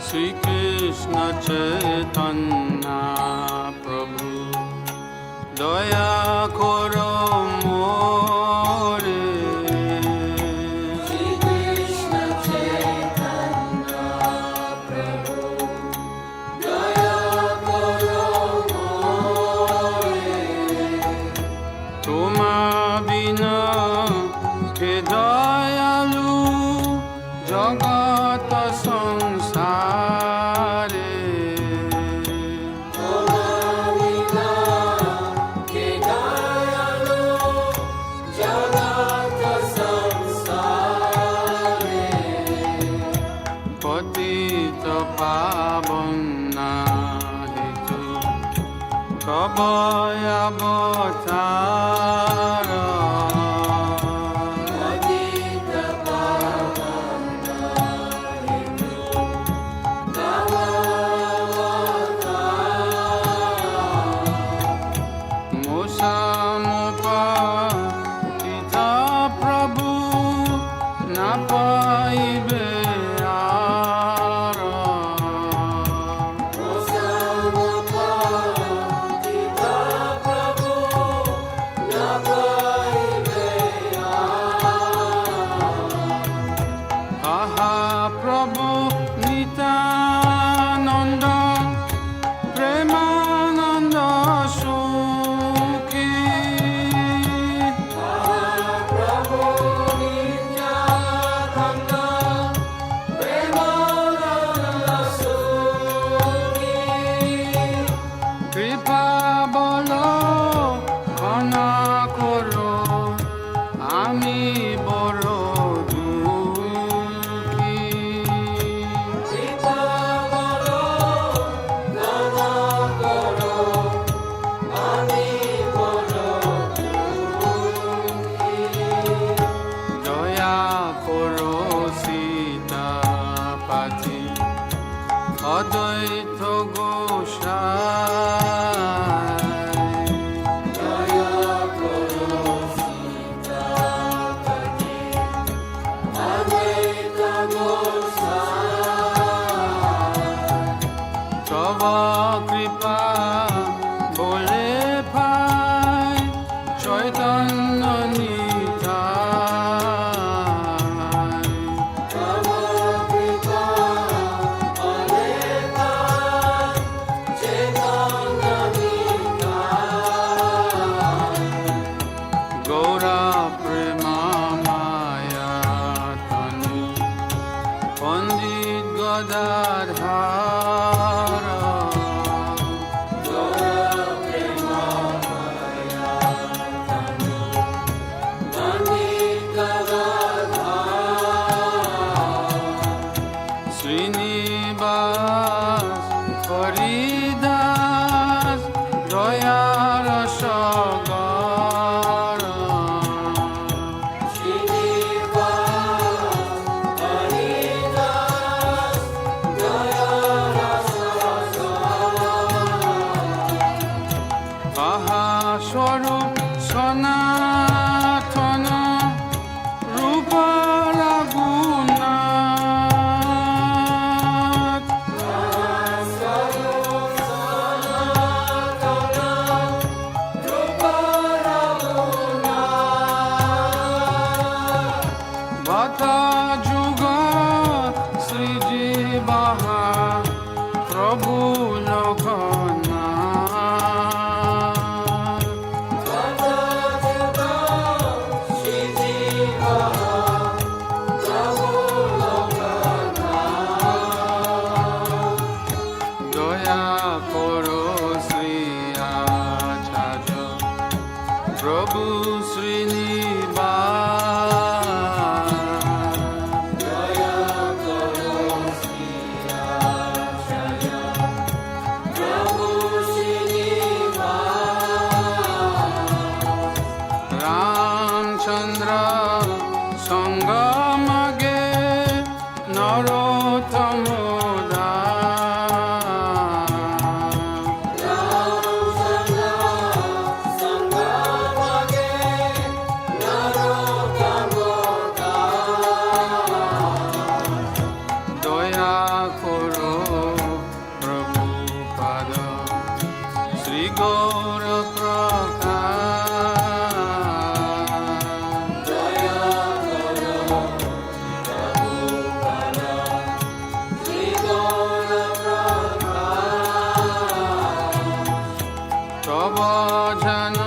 শ্রী কৃষ্ণ চৈতন্য প্রভু দয়া করো মোরে। শ্রী কৃষ্ণ চৈতন্য প্রভু দয়া করো মোরে। তোমা বিনা কে দয়ালু জগত সংসারে। তোমার বিনা কে দয়ালু জগত সংসারে। পতিত পাবন হেতু তব অবতার। পতিত পাবন হেতু তব অবতার। মোসামুপতিত প্রভু না পাইবে আর। মোসামুপতিত প্রভু না পাইবে আর। আহা প্রভু নিত্যানন্দ প্রেমানন্দ সুখী। প্রভু নিত্যানন্দ প্রেমানন্দ সুখী। কৃপা বল ক্ষমা করো আমি বড় দুঃখী। কৃপা করো ক্ষমা করো আমি বড় দুঃখী। দয়া করো সীতাপতি অদ্বৈত গোসাই। দয়া করো সীতাপতি অদ্বৈত গোসাই। তব কৃপা বলে পাই চৈতন্য নিতাই। তব কৃপা বলে পাই চৈতন্য নিতাই। গৌরা প্রেমা মায়া তনু পণ্ডিত গদাধার। গৌর প্রেম মায়া তনু পণ্ডিত গদাধর। শ্রীনিবাস হরিদাস গৌর প্রকাশ দয়া করো প্রভুপাদ শ্রী গৌর প্রকাশ তব জন